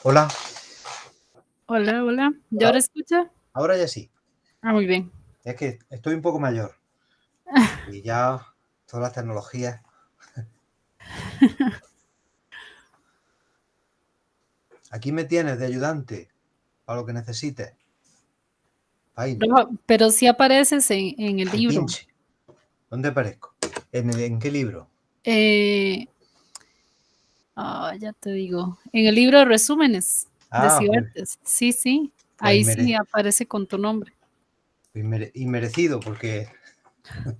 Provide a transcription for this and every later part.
Hola, Hola, hola. ¿Ya hola. ahora escucha? Ahora ya sí. Ah, muy bien. Es que estoy un poco mayor y ya todas las tecnologías. Aquí me tienes de ayudante para lo que necesites. Ahí, Pero sí apareces en el al libro. pinche. ¿Dónde aparezco? ¿En qué libro? Eh, ya te digo. En el libro de resúmenes de Ah, Cibertes. Sí, sí. pues Ahí sí aparece con tu nombre. inmerecido, porque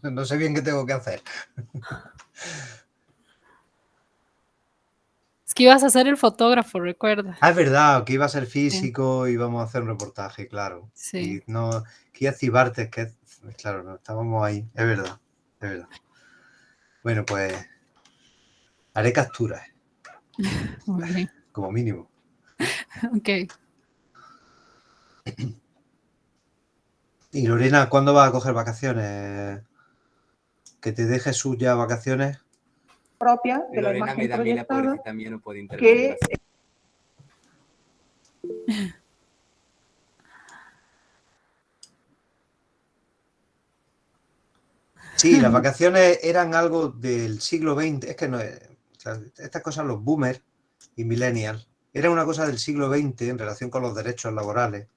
no sé bien qué tengo que hacer. Es que ibas a ser el fotógrafo, recuerda. Ah, es verdad, que iba a ser Sí, físico y íbamos a hacer un reportaje, claro. sí. Y no, que iba a Cibartes, claro, no estábamos ahí. Es verdad, es verdad. Bueno, pues haré capturas, Muy bien. como mínimo. Ok. Y Lorena, ¿cuándo vas a coger vacaciones? Que te deje sus ya vacaciones. Propia de la Lorena me imagen da a mí la proyectada pobrecita mía, no puede intervenir que así. Sí, las vacaciones eran algo del siglo XX. Es que no, o sea, estas cosas, los boomers y millennials, era una cosa del siglo XX en relación con los derechos laborales,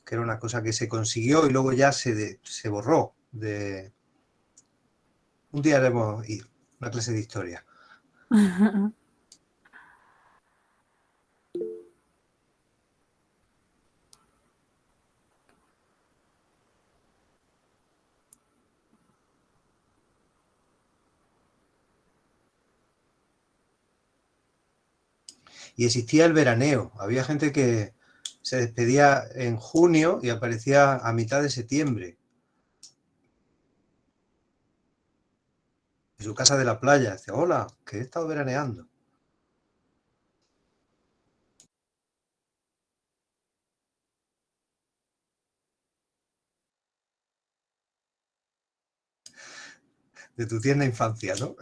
que era una cosa que se consiguió y luego ya se borró. Un día haremos ir, una clase de historia. Y existía el veraneo. Había gente que se despedía en junio y aparecía a mitad de septiembre en su casa de la playa. Dice, hola, que he estado veraneando. De tu tierna infancia, ¿no?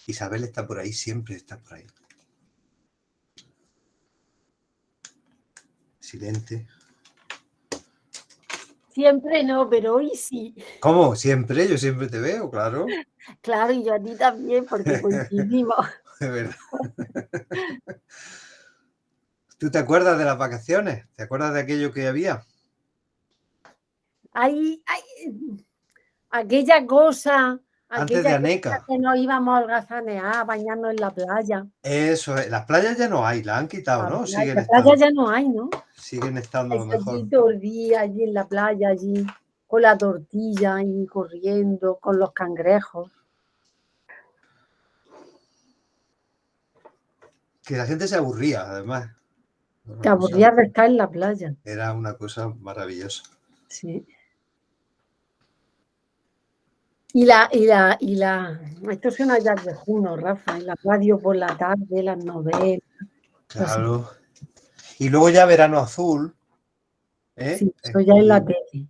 Isabel está por ahí, siempre está por ahí. Silente. Siempre no, pero hoy sí. ¿Cómo? Siempre, yo siempre te veo, claro. Claro, y yo a ti también, porque coincidimos. De verdad. ¿Tú te acuerdas de las vacaciones? ¿Te acuerdas de aquello que había? Hay aquella cosa, Antes de aquella cosa Aneca. que nos íbamos a holgazanear, a bañarnos en la playa. Eso es. Las playas ya no hay, las han quitado, La ¿no? playa ya no hay, ¿no? Siguen estando a lo Eso mejor. allí todo el día, allí en la playa, allí, con la tortilla y corriendo, con los cangrejos. Que la gente se aburría, además. Te aburrías de estar en la playa. Era una cosa maravillosa. Sí. Esto suena ya viejuno, Rafa, en la radio por la tarde, las novelas. Claro. Y luego ya Verano Azul, ¿eh? Sí, eso ya en la tele.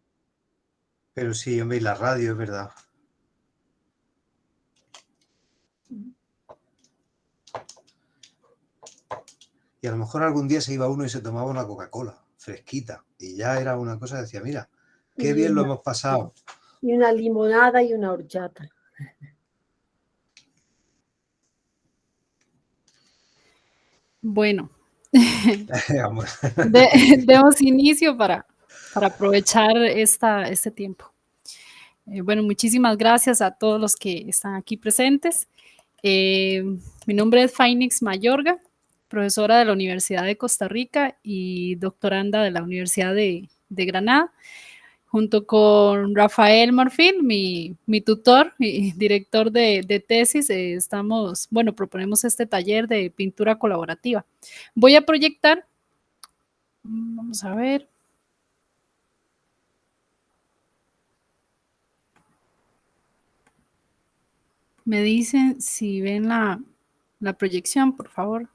Pero sí, hombre, y la radio, es verdad. Y a lo mejor algún día se iba uno y se tomaba una Coca-Cola fresquita. Y ya era una cosa, decía, mira, qué Y bien lo una, hemos pasado. y una limonada y una horchata. Bueno, Vamos. demos inicio para aprovechar este tiempo. Bueno, muchísimas gracias a todos los que están aquí presentes. Mi nombre es Fainix Mayorga, profesora de la Universidad de Costa Rica y doctoranda de la Universidad de Granada, junto con Rafael Marfil, mi tutor y director de tesis. Proponemos este taller de pintura colaborativa. Voy a proyectar, vamos a ver. Me dicen si ven la proyección, por favor.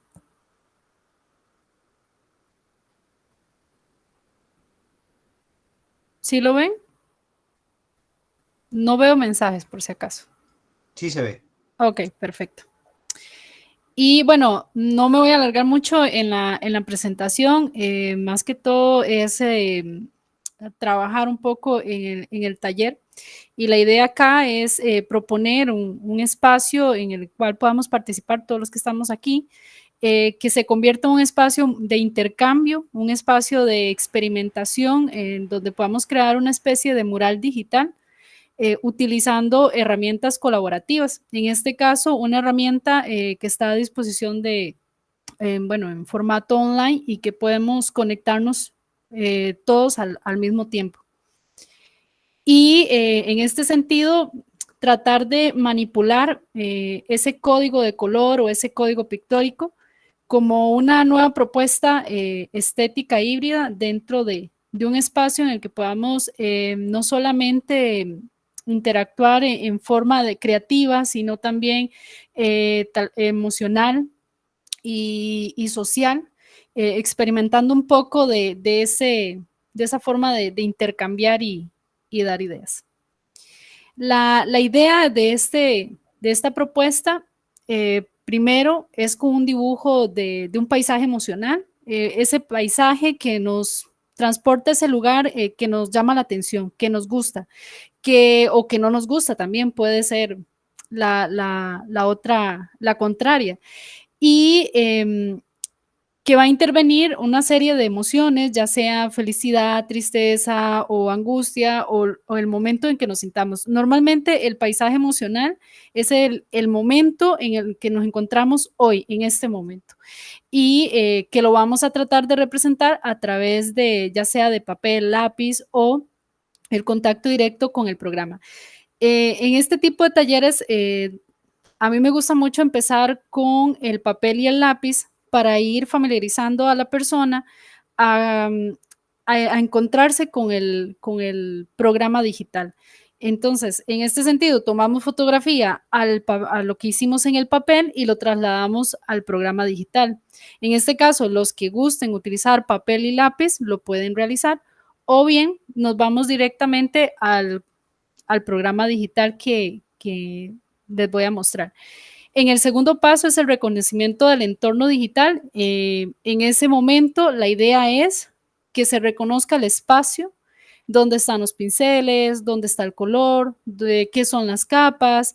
¿Sí lo ven? No veo mensajes, por si acaso. Sí se ve. Ok, perfecto. Y bueno, no me voy a alargar mucho en la presentación, más que todo es trabajar un poco en el taller. Y la idea acá es proponer un espacio en el cual podamos participar todos los que estamos aquí, que se convierta en un espacio de intercambio, un espacio de experimentación, en donde podamos crear una especie de mural digital, utilizando herramientas colaborativas. En este caso, una herramienta que está a disposición de, bueno, en formato online y que podemos conectarnos todos al mismo tiempo. Y en este sentido, tratar de manipular ese código de color o ese código pictórico como una nueva propuesta estética híbrida dentro de un espacio en el que podamos no solamente interactuar en forma de creativa, sino también emocional y social, experimentando un poco de esa forma de intercambiar y dar ideas. La idea de esta propuesta, primero, es con un dibujo de un paisaje emocional, ese paisaje que nos transporta a ese lugar que nos llama la atención, que nos gusta, o que no nos gusta también, puede ser la otra, la contraria. Y que va a intervenir una serie de emociones, ya sea felicidad, tristeza o angustia o el momento en que nos sintamos. Normalmente el paisaje emocional es el momento en el que nos encontramos hoy, en este momento, y que lo vamos a tratar de representar a través de, ya sea de papel, lápiz o el contacto directo con el programa. En este tipo de talleres, a mí me gusta mucho empezar con el papel y el lápiz para ir familiarizando a la persona a encontrarse con el programa digital. Entonces, en este sentido, tomamos fotografía a lo que hicimos en el papel y lo trasladamos al programa digital. En este caso, los que gusten utilizar papel y lápiz lo pueden realizar, o bien nos vamos directamente al programa digital que les voy a mostrar. En el segundo paso es el reconocimiento del entorno digital. En ese momento, la idea es que se reconozca el espacio, dónde están los pinceles, dónde está el color, de qué son las capas,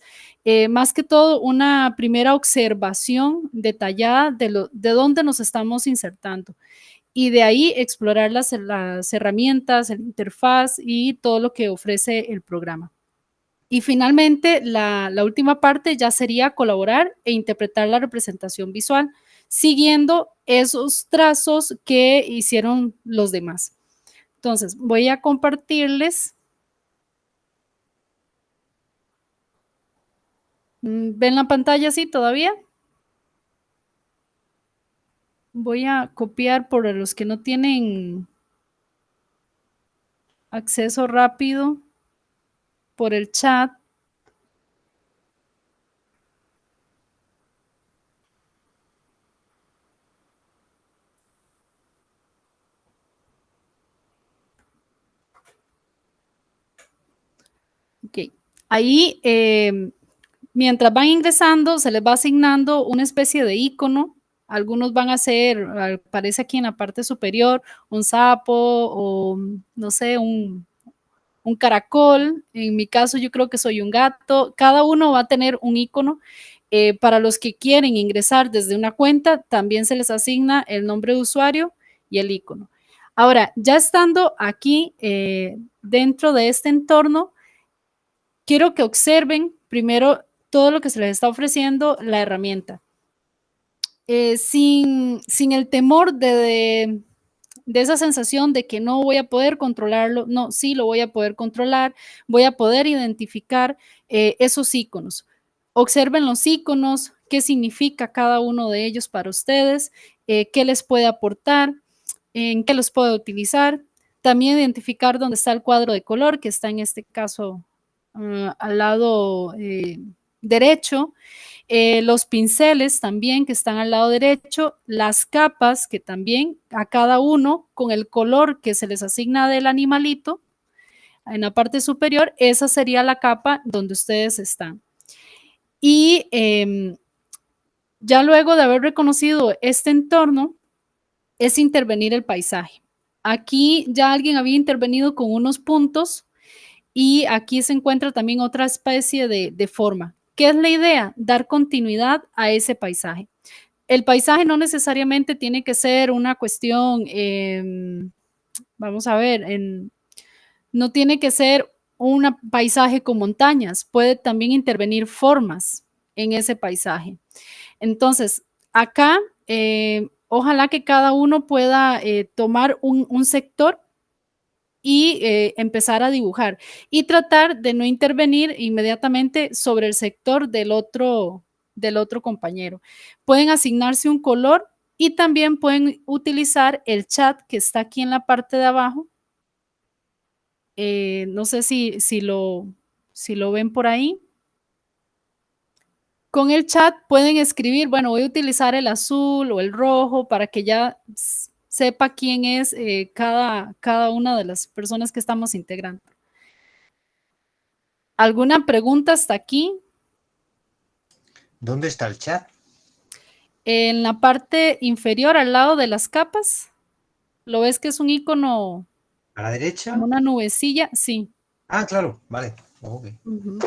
más que todo una primera observación detallada de dónde nos estamos insertando. Y de ahí explorar las herramientas, la interfaz y todo lo que ofrece el programa. Y finalmente, la última parte ya sería colaborar e interpretar la representación visual, siguiendo esos trazos que hicieron los demás. Entonces, voy a compartirles. ¿Ven la pantalla así todavía? Voy a copiar por los que no tienen acceso rápido por el chat. Ok, ahí mientras van ingresando se les va asignando una especie de icono. Algunos van a ser, aparece aquí en la parte superior, un sapo o no sé, un caracol. En mi caso yo creo que soy un gato. Cada uno va a tener un icono. Para los que quieren ingresar desde una cuenta, también se les asigna el nombre de usuario y el icono. Ahora, ya estando aquí dentro de este entorno, quiero que observen primero todo lo que se les está ofreciendo la herramienta. Sin el temor de esa sensación de que no voy a poder controlarlo, no, sí lo voy a poder controlar, voy a poder identificar esos iconos. Observen los iconos, qué significa cada uno de ellos para ustedes, qué les puede aportar, en qué los puede utilizar. También identificar dónde está el cuadro de color, que está en este caso al lado derecho. Los pinceles también que están al lado derecho, las capas que también a cada uno con el color que se les asigna del animalito en la parte superior, esa sería la capa donde ustedes están. Y ya luego de haber reconocido este entorno, es intervenir el paisaje. Aquí ya alguien había intervenido con unos puntos y aquí se encuentra también otra especie de forma. ¿Qué es la idea? Dar continuidad a ese paisaje. El paisaje no necesariamente tiene que ser una cuestión, vamos a ver, no tiene que ser un paisaje con montañas, puede también intervenir formas en ese paisaje. Entonces, acá, ojalá que cada uno pueda tomar un sector y empezar a dibujar y tratar de no intervenir inmediatamente sobre el sector del otro compañero. Pueden asignarse un color y también pueden utilizar el chat que está aquí en la parte de abajo. No sé si lo ven por ahí. Con el chat pueden escribir, bueno, voy a utilizar el azul o el rojo para que ya sepa quién es cada una de las personas que estamos integrando. ¿Alguna pregunta hasta aquí? ¿Dónde está el chat? En la parte inferior, al lado de las capas, ¿lo ves que es un icono ¿A la derecha? como una nubecilla? Sí. Ah, claro, vale. Ok. Uh-huh.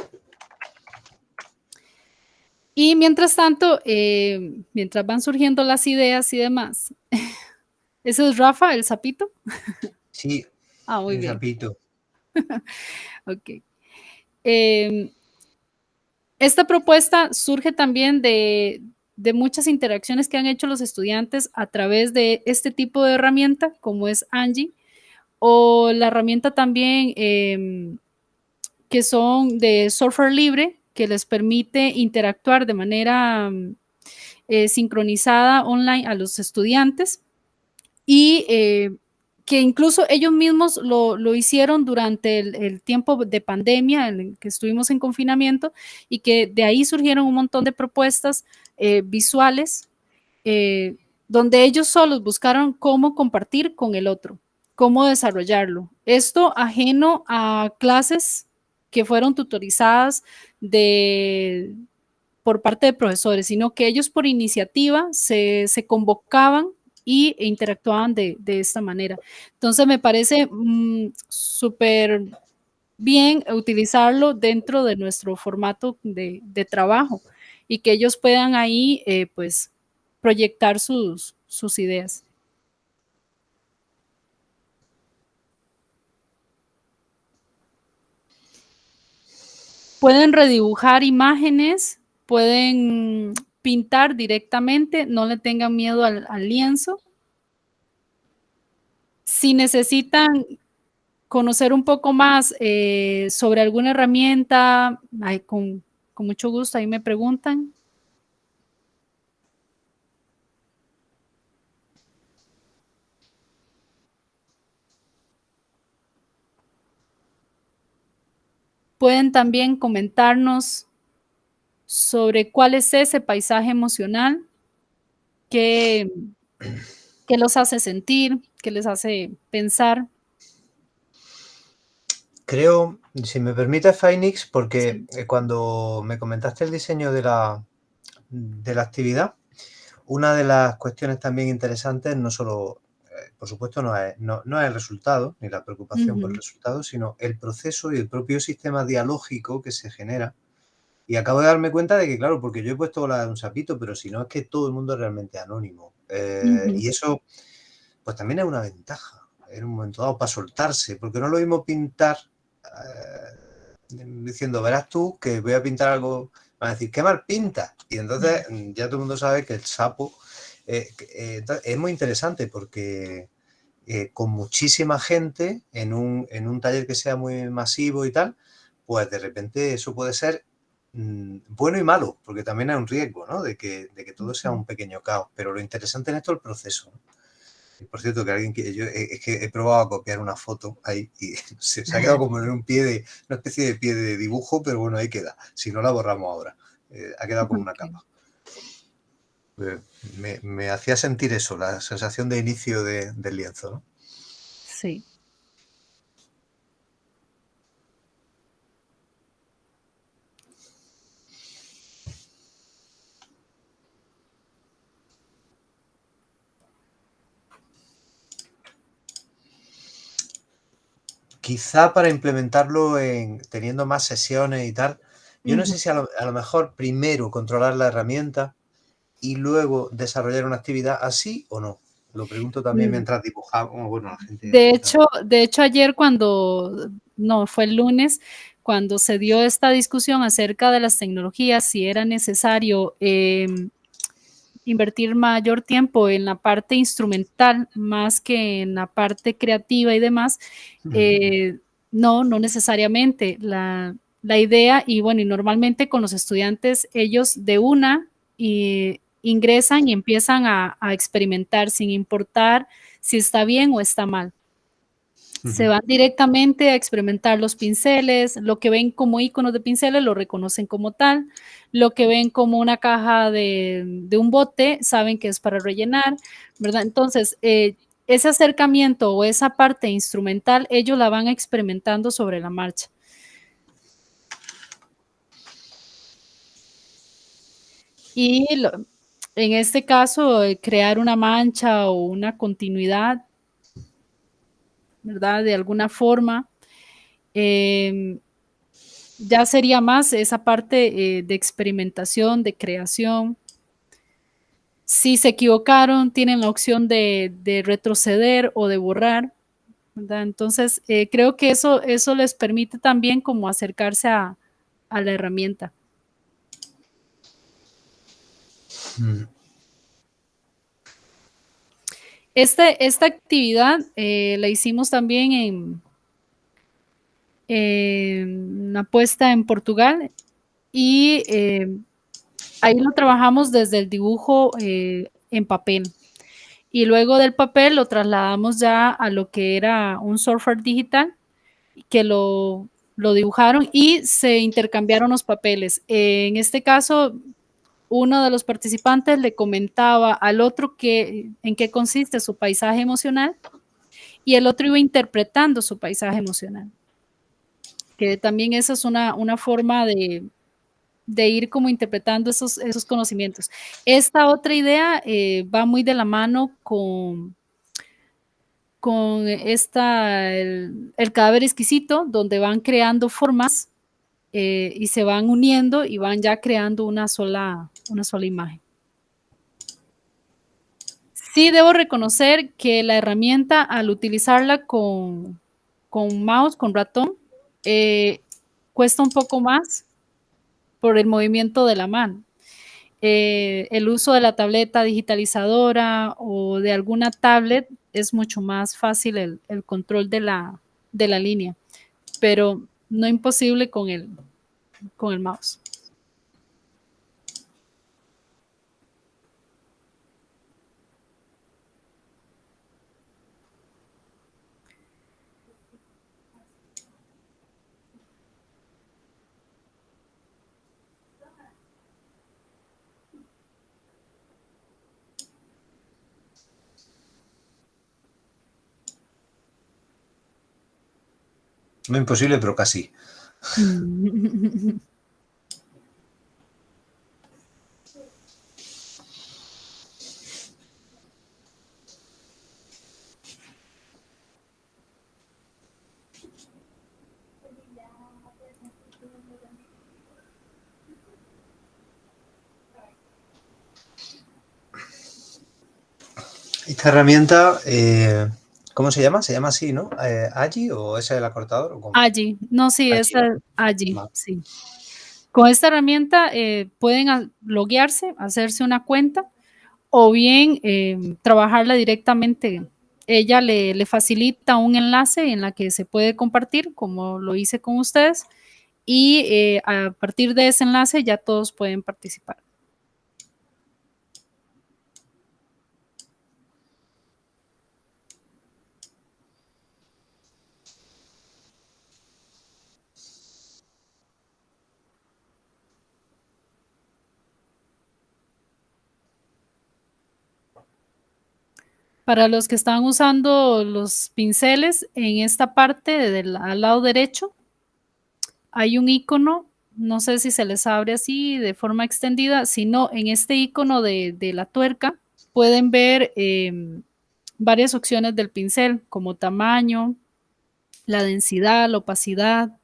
Y mientras tanto, mientras van surgiendo las ideas y demás, ¿ese es Rafa, el sapito? Sí, Ah, muy el bien. sapito. Ok. Esta propuesta surge también de muchas interacciones que han hecho los estudiantes a través de este tipo de herramienta, como es Angie, o la herramienta también que son de software libre, que les permite interactuar de manera sincronizada online a los estudiantes y que incluso ellos mismos lo hicieron durante el tiempo de pandemia en el que estuvimos en confinamiento y que de ahí surgieron un montón de propuestas visuales donde ellos solos buscaron cómo compartir con el otro, cómo desarrollarlo. Esto ajeno a clases que fueron tutorizadas por parte de profesores, sino que ellos por iniciativa se convocaban e interactuaban de esta manera. Entonces me parece súper bien utilizarlo dentro de nuestro formato de trabajo y que ellos puedan ahí pues proyectar sus ideas. Pueden redibujar imágenes, pueden pintar directamente, no le tengan miedo al lienzo. Si necesitan conocer un poco más sobre alguna herramienta, con mucho gusto, ahí me preguntan. Pueden también comentarnos sobre cuál es ese paisaje emocional que los hace sentir, que les hace pensar. Creo, si me permite, Phoenix, porque Sí. cuando me comentaste el diseño de la actividad, una de las cuestiones también interesantes no solo, por supuesto, no es el resultado, ni la preocupación por el resultado, sino el proceso y el propio sistema dialógico que se genera. Y acabo de darme cuenta de que, claro, porque yo he puesto la de un sapito, pero si no es que todo el mundo es realmente anónimo. Y eso, pues también es una ventaja en un momento dado para soltarse, porque no es lo mismo pintar diciendo, verás tú que voy a pintar algo, van a decir, qué mal pinta. Y entonces ya todo el mundo sabe que el sapo es muy interesante porque con muchísima gente en un taller que sea muy masivo y tal, pues de repente eso puede ser bueno y malo, porque también hay un riesgo, ¿no? De que todo sea un pequeño caos. Pero lo interesante en esto es el proceso, ¿no? Y por cierto, que alguien que yo es que he probado a copiar una foto ahí y se ha quedado como en una especie de pie de dibujo, pero bueno, ahí queda. Si no la borramos ahora, ha quedado como una capa. Me hacía sentir eso, la sensación de inicio del lienzo, ¿no? Sí. quizá para implementarlo teniendo más sesiones y tal, yo no Ujú. sé si a lo mejor primero controlar la herramienta y luego desarrollar una actividad así o no. Lo pregunto también Mm. mientras dibujamos, bueno, la gente De está... hecho, ayer no, fue el lunes, cuando se dio esta discusión acerca de las tecnologías, si era necesario invertir mayor tiempo en la parte instrumental más que en la parte creativa y demás, no, no necesariamente. La idea, y bueno, y normalmente con los estudiantes, ellos de una ingresan y empiezan a experimentar sin importar si está bien o está mal. Se van directamente a experimentar los pinceles, lo que ven como iconos de pinceles lo reconocen como tal, lo que ven como una caja de un bote saben que es para rellenar, ¿verdad? Entonces, ese acercamiento o esa parte instrumental, ellos la van experimentando sobre la marcha. Y en este caso, crear una mancha o una continuidad, ¿verdad? De alguna forma. Ya sería más esa parte de experimentación, de creación. Si se equivocaron, tienen la opción de retroceder o de borrar, ¿verdad? Entonces, creo que eso les permite también como acercarse a la herramienta. Esta actividad la hicimos también en una puesta en Portugal y ahí lo trabajamos desde el dibujo en papel. Y luego del papel lo trasladamos ya a lo que era un software digital que lo dibujaron y se intercambiaron los papeles. En este caso, uno de los participantes le comentaba al otro en qué consiste su paisaje emocional y el otro iba interpretando su paisaje emocional. Que también esa es una forma de ir como interpretando esos conocimientos. Esta otra idea va muy de la mano con el cadáver exquisito, donde van creando formas y se van uniendo y van ya creando una sola imagen. Sí debo reconocer que la herramienta, al utilizarla con mouse, con ratón, cuesta un poco más por el movimiento de la mano. El uso de la tableta digitalizadora o de alguna tablet es mucho más fácil el control de la línea, pero no imposible con el mouse. No imposible, pero casi. Esta herramienta, ¿cómo se llama? Se llama así, ¿no? ¿Agi o ese es el acortador? ¿O cómo? Allí, no, sí, Agi, esa ¿no? allí, Vale. sí. Con esta herramienta pueden loguearse, hacerse una cuenta o bien trabajarla directamente. Ella le facilita un enlace en la que se puede compartir, como lo hice con ustedes, y a partir de ese enlace ya todos pueden participar. Para los que están usando los pinceles, en esta parte al lado derecho hay un icono, no sé si se les abre así de forma extendida, sino en este icono de la tuerca pueden ver varias opciones del pincel, como tamaño, la densidad, la opacidad,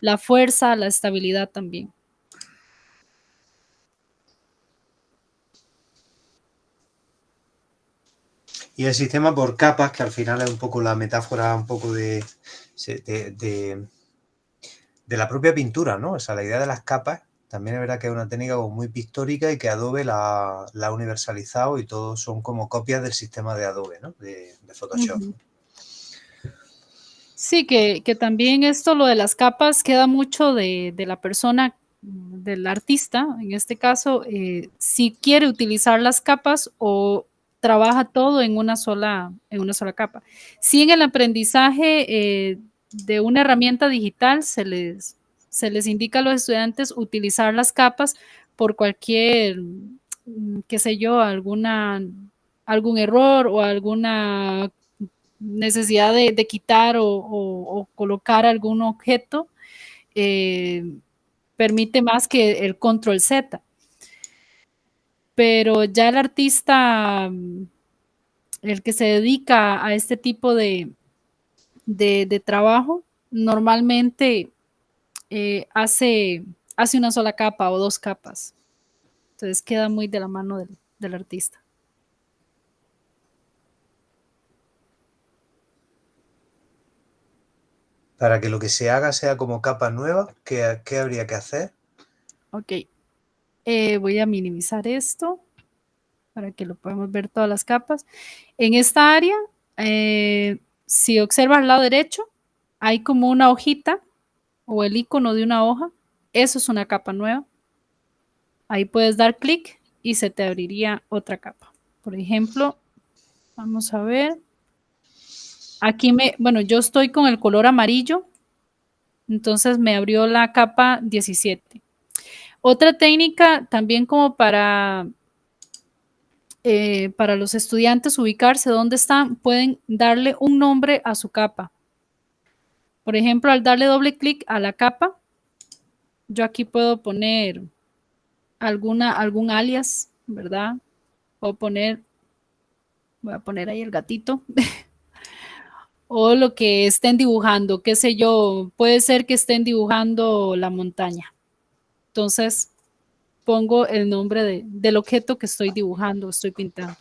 la fuerza, la estabilidad también. Y el sistema por capas, que al final es un poco la metáfora un poco de la propia pintura, ¿no? O sea, la idea de las capas también es verdad que es una técnica como muy pictórica y que Adobe la ha universalizado y todos son como copias del sistema de Adobe, ¿no? De Photoshop. Ujú. Sí, que también esto, lo de las capas, queda mucho de la persona, del artista, en este caso, si quiere utilizar las capas o trabaja todo en una sola capa. Si en el aprendizaje de una herramienta digital se les indica a los estudiantes utilizar las capas por cualquier, qué sé yo, algún error o alguna necesidad de quitar o colocar algún objeto, permite más que el control Z. Pero ya el artista, el que se dedica a este tipo de trabajo, normalmente hace una sola capa o dos capas. Entonces queda muy de la mano del artista. Para que lo que se haga sea como capa nueva, ¿qué habría que hacer? Ok, voy a minimizar esto para que lo podamos ver todas las capas. En esta área, si observas al lado derecho, hay como una hojita o el icono de una hoja. Eso es una capa nueva. Ahí puedes dar clic y se te abriría otra capa. Por ejemplo, vamos a ver. Aquí bueno, yo estoy con el color amarillo, entonces me abrió la capa 17. Otra técnica también como para los estudiantes ubicarse dónde están, pueden darle un nombre a su capa. Por ejemplo, al darle doble clic a la capa, yo aquí puedo poner algún alias, ¿verdad? Voy a poner ahí el gatito. O lo que estén dibujando, qué sé yo, puede ser que estén dibujando la montaña. Entonces, pongo el nombre del objeto que estoy dibujando, estoy pintando.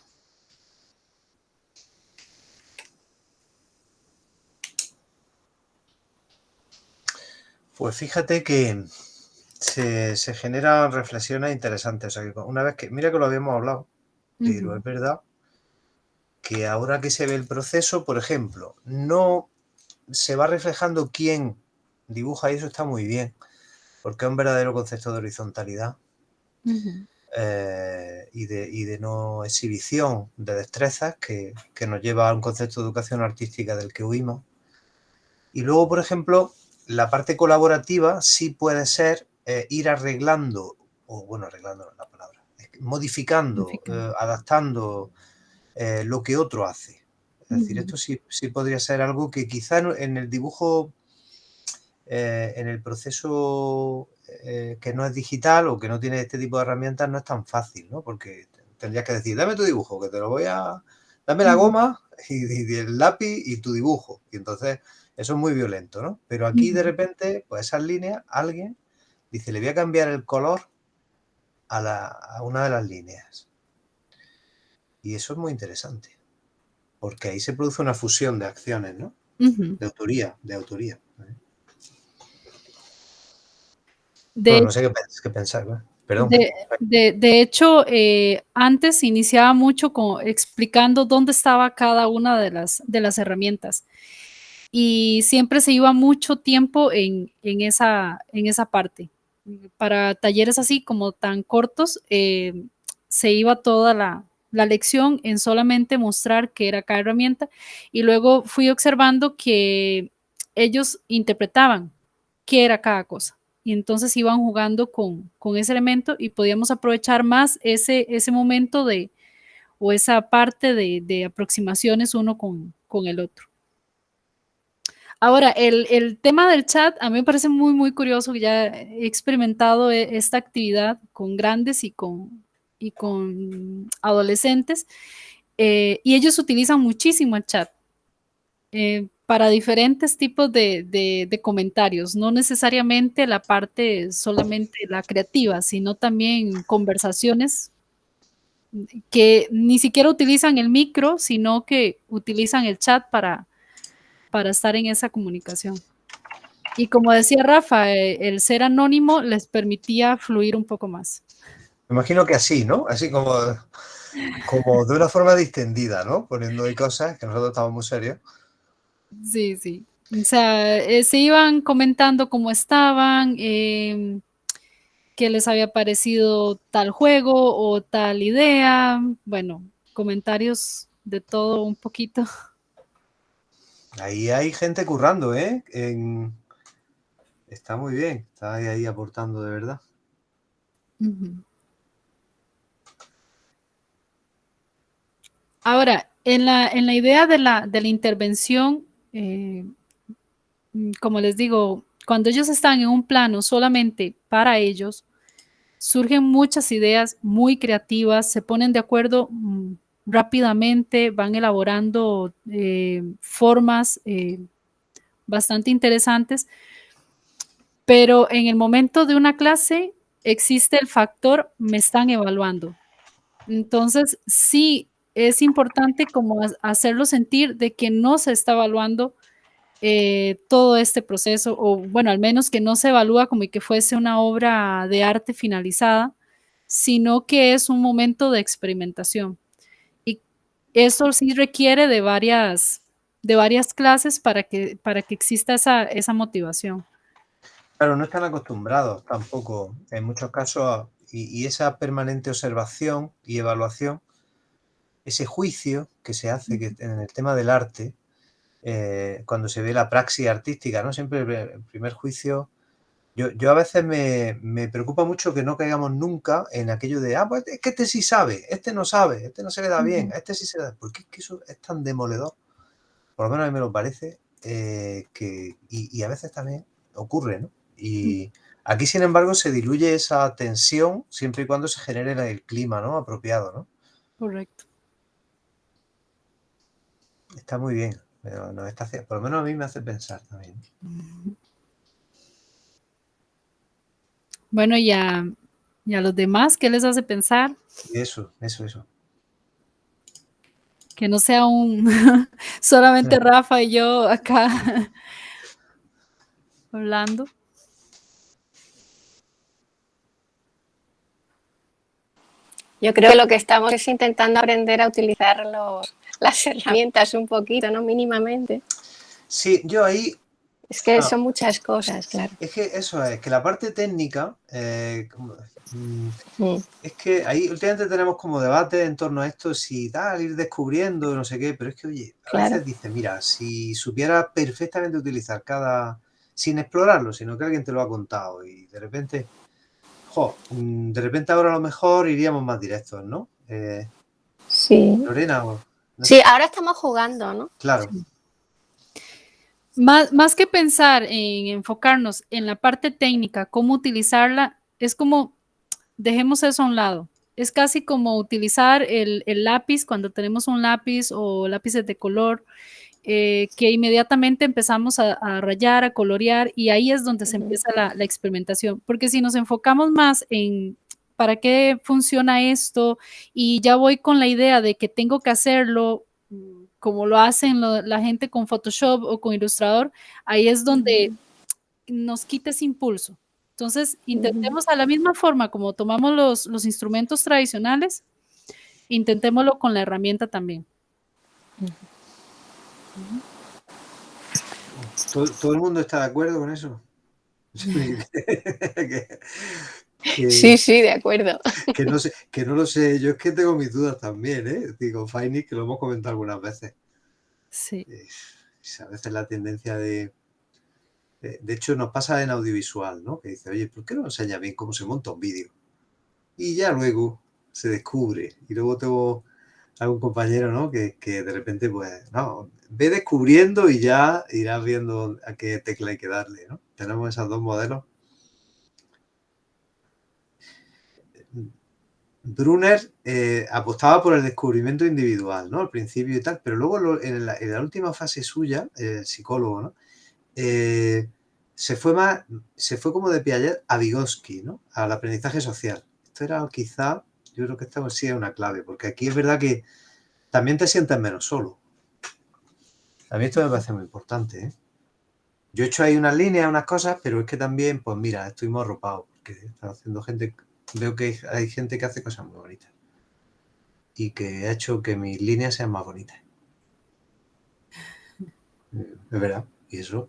Pues fíjate que se generan reflexiones interesantes. O sea, que una vez que, mira que lo habíamos hablado, pero es verdad que ahora que se ve el proceso, por ejemplo, no se va reflejando quién dibuja y eso está muy bien, porque es un verdadero concepto de horizontalidad y de no exhibición de destrezas que nos lleva a un concepto de educación artística del que huimos. Y luego, por ejemplo, la parte colaborativa sí puede ser ir arreglando, o bueno, arreglando no es la palabra, modificando, adaptando lo que otro hace. Es decir, esto sí podría ser algo que quizá en el dibujo, en el proceso que no es digital o que no tiene este tipo de herramientas no es tan fácil, ¿no? Porque tendrías que decir, dame tu dibujo, que te lo voy a... Dame la goma y el lápiz y tu dibujo. Y entonces eso es muy violento, ¿no? Pero aquí de repente, pues esas líneas, alguien dice, le voy a cambiar el color a una de las líneas. Y eso es muy interesante. Porque ahí se produce una fusión de acciones, ¿no? De autoría. Bueno, no sé qué pensar, ¿no? Perdón. De hecho, antes iniciaba mucho explicando dónde estaba cada una de las herramientas y siempre se iba mucho tiempo en esa parte. Para talleres así como tan cortos, se iba toda la lección en solamente mostrar qué era cada herramienta y luego fui observando que ellos interpretaban qué era cada cosa y entonces iban jugando con ese elemento y podíamos aprovechar más ese momento o esa parte de aproximaciones uno con el otro. Ahora, el tema del chat a mí me parece muy, muy curioso, que ya he experimentado esta actividad con grandes y con adolescentes y ellos utilizan muchísimo el chat. para diferentes tipos de comentarios, no necesariamente la parte solamente la creativa, sino también conversaciones que ni siquiera utilizan el micro, sino que utilizan el chat para estar en esa comunicación. Y como decía Rafa, el ser anónimo les permitía fluir un poco más. Me imagino que así, ¿no? Así como de una forma distendida, ¿no? Poniendo ahí cosas que nosotros estamos muy serios. Sí, sí. O sea, se iban comentando cómo estaban, qué les había parecido tal juego o tal idea. Bueno, comentarios de todo un poquito. Ahí hay gente currando, ¿eh? Está muy bien, está ahí aportando de verdad. Ujú. Ahora, en la idea de la intervención, como les digo, cuando ellos están en un plano solamente para ellos, surgen muchas ideas muy creativas, se ponen de acuerdo rápidamente, van elaborando formas bastante interesantes, pero en el momento de una clase existe el factor me están evaluando. Entonces, sí es importante como hacerlo sentir de que no se está evaluando todo este proceso, o bueno, al menos que no se evalúa como que fuese una obra de arte finalizada, sino que es un momento de experimentación. Y eso sí requiere de varias clases para que exista esa motivación. Claro, no están acostumbrados tampoco en muchos casos y esa permanente observación y evaluación, ese juicio que se hace que en el tema del arte, cuando se ve la praxis artística, ¿no? Siempre el primer juicio. Yo a veces me preocupa mucho que no caigamos nunca en aquello de, pues es que este sí sabe, este no se le da bien, a este sí se le da. Porque es que eso es tan demoledor, por lo menos a mí me lo parece, y a veces también ocurre, ¿no? Y aquí, sin embargo, se diluye esa tensión siempre y cuando se genere el clima, ¿no? Apropiado, ¿no? Correcto. Está muy bien, pero por lo menos a mí me hace pensar también. Bueno, y a los demás, ¿qué les hace pensar? Eso. Que no sea solamente Rafa y yo acá hablando. Yo creo que lo que estamos es intentando aprender a utilizar las herramientas un poquito, ¿no? Mínimamente. Sí, yo ahí... Es que son muchas cosas, claro. Es que eso es, que la parte técnica, es que ahí últimamente tenemos como debate en torno a esto, si tal, ir descubriendo, no sé qué, pero es que, oye, a veces dices, mira, si supiera perfectamente utilizar sin explorarlo, sino que alguien te lo ha contado y de repente, de repente ahora a lo mejor iríamos más directos, ¿no? Sí. Lorena, sí, ahora estamos jugando, ¿no? Claro. Sí. Más que pensar en enfocarnos en la parte técnica, cómo utilizarla, es como, dejemos eso a un lado. Es casi como utilizar el lápiz cuando tenemos un lápiz o lápices de color, que inmediatamente empezamos a rayar, a colorear, y ahí es donde se empieza la experimentación. Porque si nos enfocamos más en para qué funciona esto y ya voy con la idea de que tengo que hacerlo como lo hacen la gente con Photoshop o con Illustrator, ahí es donde nos quita ese impulso. Entonces, intentemos a la misma forma como tomamos los instrumentos tradicionales, intentémoslo con la herramienta también. ¿Todo el mundo está de acuerdo con eso? Sí, de acuerdo. Que no lo sé, yo es que tengo mis dudas también, ¿eh? Digo, Faini, que lo hemos comentado algunas veces. Sí. A veces la tendencia de hecho nos pasa en audiovisual, ¿no? Que dice, oye, ¿por qué no enseña bien cómo se monta un vídeo? Y ya luego se descubre. Y luego tengo algún compañero, ¿no? Que de repente, pues, no, ve descubriendo y ya irás viendo a qué tecla hay que darle, ¿no? Tenemos esos dos modelos. Brunner apostaba por el descubrimiento individual, ¿no? Al principio y tal, pero luego en la última fase suya, el psicólogo, ¿no? Se fue como de Piaget a Vygotsky, ¿no? Al aprendizaje social. Esto era quizá, yo creo que esta sí es una clave, porque aquí es verdad que también te sientes menos solo. A mí esto me parece muy importante, ¿eh? Yo he hecho ahí unas líneas, unas cosas, pero es que también, pues mira, estuvimos arropados, porque está haciendo gente, veo que hay gente que hace cosas muy bonitas y que ha hecho que mis líneas sean más bonitas. Es verdad, y eso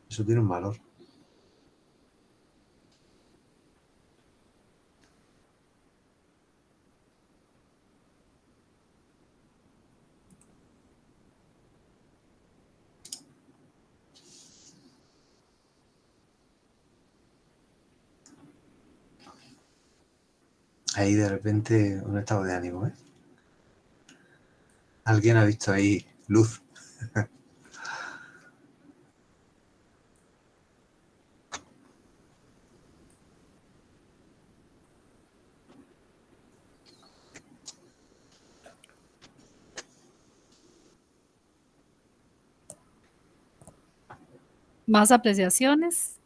tiene un valor. Ahí de repente un estado de ánimo, ¿eh? Alguien ha visto ahí luz. ¿Más apreciaciones?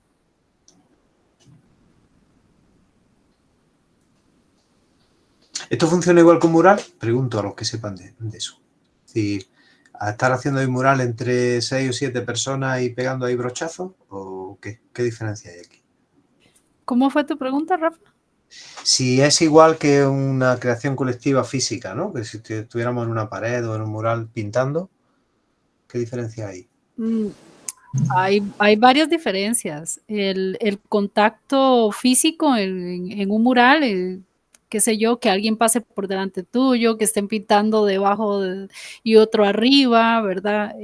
¿Esto funciona igual con mural? Pregunto a los que sepan de eso. Es decir, ¿a estar haciendo ahí mural entre 6 o 7 personas y pegando ahí brochazos? ¿O qué? ¿Qué diferencia hay aquí? ¿Cómo fue tu pregunta, Rafa? Si es igual que una creación colectiva física, ¿no? Que si estuviéramos en una pared o en un mural pintando, ¿qué diferencia hay? Hay varias diferencias. El contacto físico en un mural, qué sé yo, que alguien pase por delante tuyo, que estén pintando debajo y otro arriba, ¿verdad?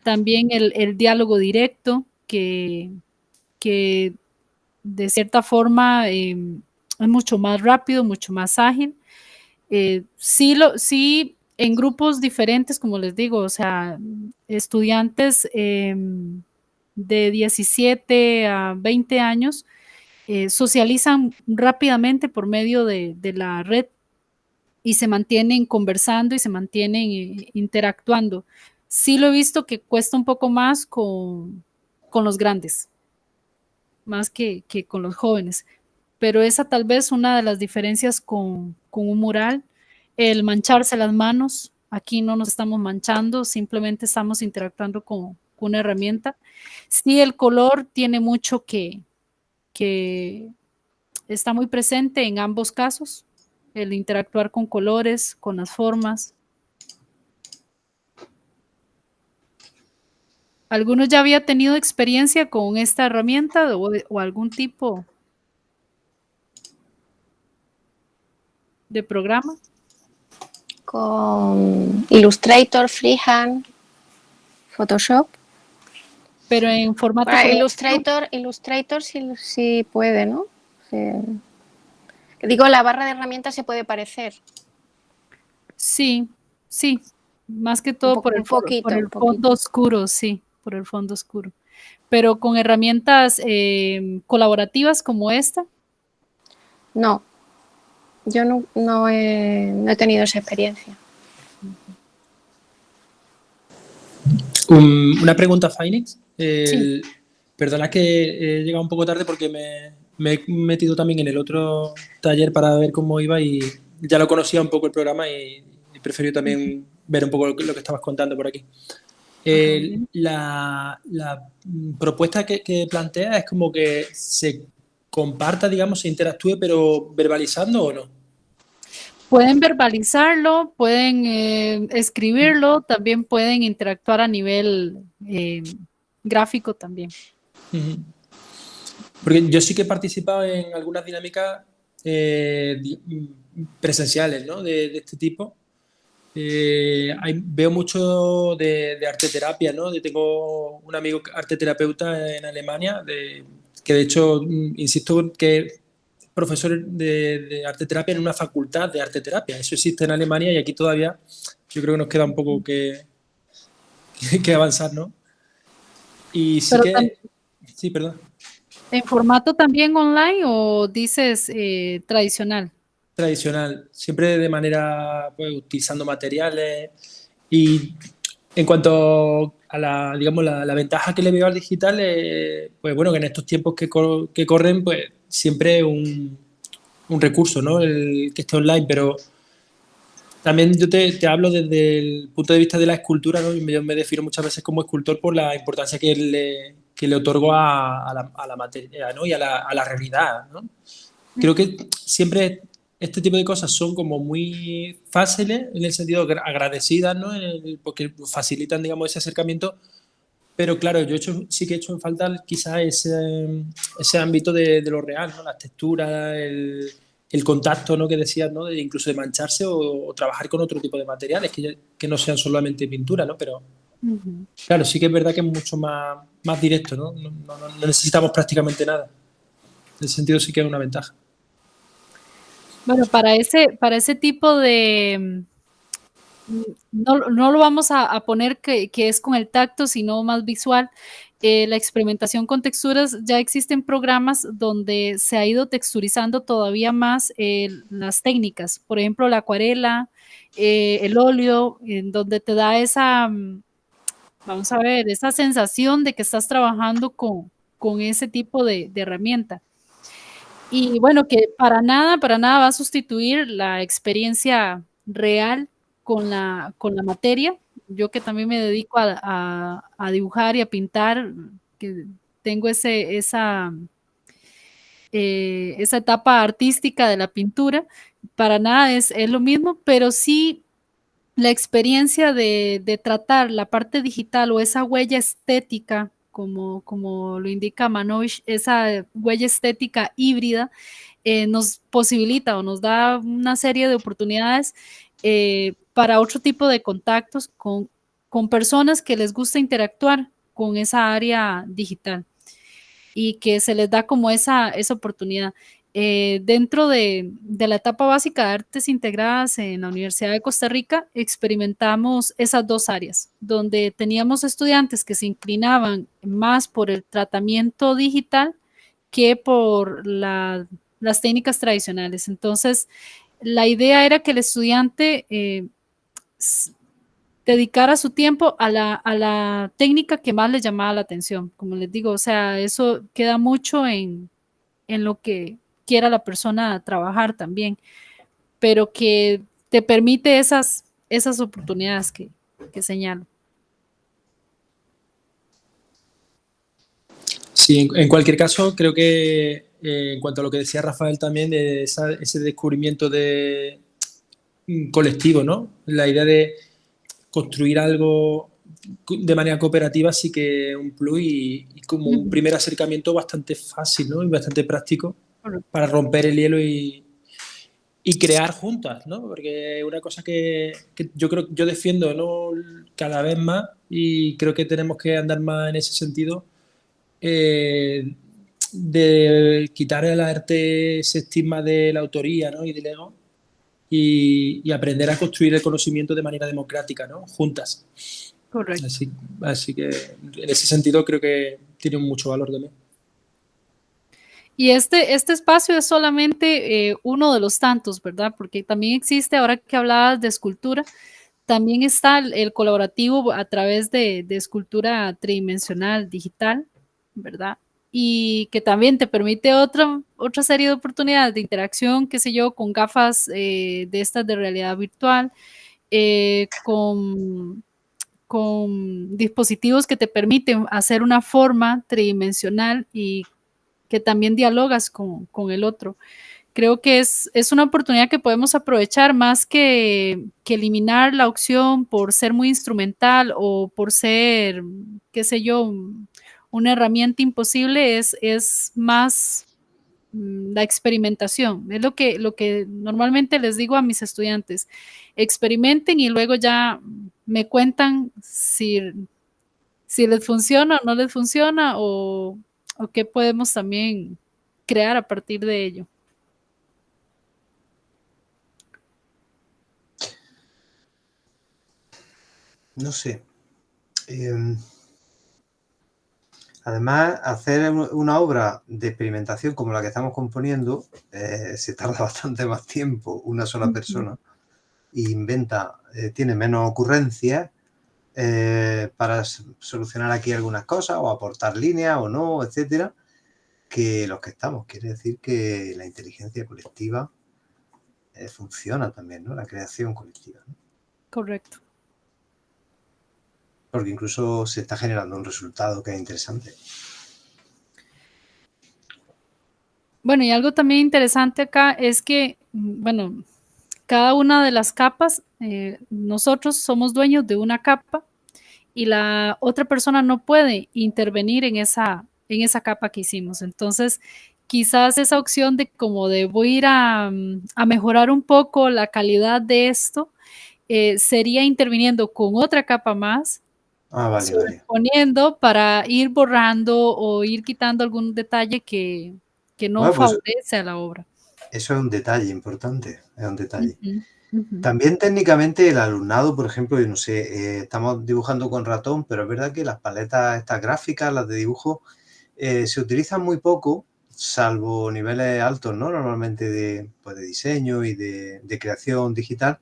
También el diálogo directo, que de cierta forma es mucho más rápido, mucho más ágil. Sí, en grupos diferentes, como les digo, o sea, estudiantes de 17 a 20 años socializan rápidamente por medio de la red y se mantienen conversando y se mantienen interactuando. Sí lo he visto que cuesta un poco más con los grandes, más que con los jóvenes, pero esa tal vez una de las diferencias con un mural, el mancharse las manos. Aquí no nos estamos manchando, simplemente estamos interactuando con una herramienta. Sí, el color tiene mucho que está muy presente en ambos casos, el interactuar con colores, con las formas. ¿Alguno ya había tenido experiencia con esta herramienta o algún tipo de programa? Con Illustrator, Freehand, Photoshop. Pero en formato... Illustrator sí puede, ¿no? Sí. Digo, la barra de herramientas se puede parecer. Sí, más que todo por el fondo oscuro, sí, por el fondo oscuro. Pero con herramientas colaborativas como esta. No, yo no he tenido esa experiencia. Una pregunta, Phoenix. Sí. Perdona que he llegado un poco tarde porque me he metido también en el otro taller para ver cómo iba y ya lo conocía un poco el programa y preferí también ver un poco lo que estabas contando por aquí. La propuesta que plantea es como que se comparta, digamos, se interactúe, pero verbalizando o no. Pueden verbalizarlo, pueden escribirlo, también pueden interactuar a nivel gráfico también. Porque yo sí que he participado en algunas dinámicas presenciales, ¿no? de este tipo. Veo mucho de arteterapia, ¿no? Tengo un amigo arteterapeuta en Alemania, que de hecho, insisto, que es profesor de arteterapia en una facultad de arteterapia. Eso existe en Alemania y aquí todavía yo creo que nos queda un poco que avanzar, ¿no? Y sí. Perdón. ¿En formato también online o dices tradicional? Tradicional, siempre de manera, pues, utilizando materiales. Y en cuanto a la, digamos, la ventaja que le veo al digital, pues bueno, que en estos tiempos que corren, pues siempre es un recurso, ¿no? El que esté online, pero también yo te hablo desde el punto de vista de la escultura, ¿no? Yo me defino muchas veces como escultor por la importancia que le otorgo a la materia, ¿no? Y a la realidad, ¿no? Creo que siempre este tipo de cosas son como muy fáciles, en el sentido agradecidas, ¿no? Porque facilitan, digamos, ese acercamiento. Pero claro, sí que he hecho en falta quizás ese ámbito de lo real, ¿no? Las texturas, el contacto, ¿no? Que decías, ¿no? Incluso de mancharse o trabajar con otro tipo de materiales que no sean solamente pintura, ¿no? Pero Ujú. claro, sí que es verdad que es mucho más directo, ¿no? No necesitamos prácticamente nada. En ese sentido sí que es una ventaja. Bueno, para ese tipo de, no lo vamos a poner que es con el tacto, sino más visual. La experimentación con texturas, ya existen programas donde se ha ido texturizando todavía más las técnicas, por ejemplo, la acuarela, el óleo, en donde te da esa, vamos a ver, esa sensación de que estás trabajando con ese tipo de herramienta. Y bueno, que para nada va a sustituir la experiencia real con la materia. Yo que también me dedico a dibujar y a pintar, que tengo esa etapa artística de la pintura, para nada es lo mismo, pero sí la experiencia de tratar la parte digital o esa huella estética, como lo indica Manoj, esa huella estética híbrida, nos posibilita o nos da una serie de oportunidades para otro tipo de contactos con personas que les gusta interactuar con esa área digital y que se les da como esa oportunidad. Dentro de la etapa básica de artes integradas en la Universidad de Costa Rica, experimentamos esas dos áreas, donde teníamos estudiantes que se inclinaban más por el tratamiento digital que por las técnicas tradicionales. Entonces, la idea era que el estudiante dedicara su tiempo a la técnica que más les llamaba la atención. Como les digo, o sea, eso queda mucho en lo que quiera la persona trabajar también, pero que te permite esas oportunidades que señalo. Sí, en cualquier caso, creo que en cuanto a lo que decía Rafael también, de ese descubrimiento colectivo, ¿no? La idea de construir algo de manera cooperativa sí que es un plus y como un Ujú, primer acercamiento bastante fácil, ¿no? Y bastante práctico correcto. para romper el hielo y crear juntas, ¿no? Porque una cosa que yo creo yo defiendo, ¿no? Cada vez más y creo que tenemos que andar más en ese sentido, de quitar al arte ese estigma de la autoría, ¿no? Y del ego y aprender a construir el conocimiento de manera democrática, ¿no? Juntas. Correcto. Así que en ese sentido creo que tiene mucho valor también. Y este espacio es solamente uno de los tantos, ¿verdad? Porque también existe, ahora que hablabas de escultura, también está el colaborativo a través de escultura tridimensional digital, ¿verdad? Y que también te permite otra serie de oportunidades de interacción, qué sé yo, con gafas de estas de realidad virtual, con dispositivos que te permiten hacer una forma tridimensional y que también dialogas con el otro. Creo que es una oportunidad que podemos aprovechar más que eliminar la opción por ser muy instrumental o por ser, qué sé yo, una herramienta imposible, es más la experimentación. Es lo que normalmente les digo a mis estudiantes. Experimenten y luego ya me cuentan si les funciona o no les funciona o qué podemos también crear a partir de ello. No sé. Además, hacer una obra de experimentación como la que estamos componiendo se tarda bastante más tiempo una sola persona y inventa, tiene menos ocurrencias para solucionar aquí algunas cosas o aportar líneas o no, etcétera, que los que estamos. Quiere decir que la inteligencia colectiva funciona también, ¿no? La creación colectiva, ¿no? Correcto. Porque incluso se está generando un resultado que es interesante. Bueno, y algo también interesante acá es que, bueno, cada una de las capas, nosotros somos dueños de una capa y la otra persona no puede intervenir en esa capa que hicimos. Entonces, quizás esa opción de como de voy a ir a mejorar un poco la calidad de esto, sería interviniendo con otra capa más, Vale. poniendo para ir borrando o ir quitando algún detalle que no Bueno, pues favorece a la obra. eso es un detalle importante, es un detalle. Ujú. También técnicamente el alumnado, por ejemplo, yo no sé, estamos dibujando con ratón, pero es verdad que las paletas estas gráficas, las de dibujo, se utilizan muy poco, salvo niveles altos, ¿no? Normalmente de diseño y de creación digital,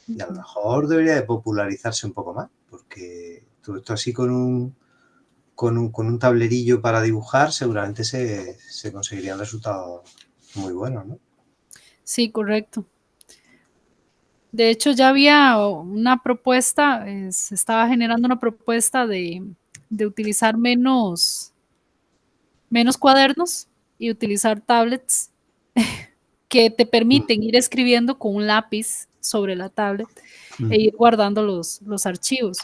y a lo mejor debería de popularizarse un poco más, porque todo esto así con un tablerillo para dibujar seguramente se conseguirían resultados muy buenos, ¿no? Sí, correcto. De hecho, ya había una propuesta, se estaba generando una propuesta de utilizar menos cuadernos y utilizar tablets que te permiten ir escribiendo con un lápiz sobre la tablet e ir guardando los archivos.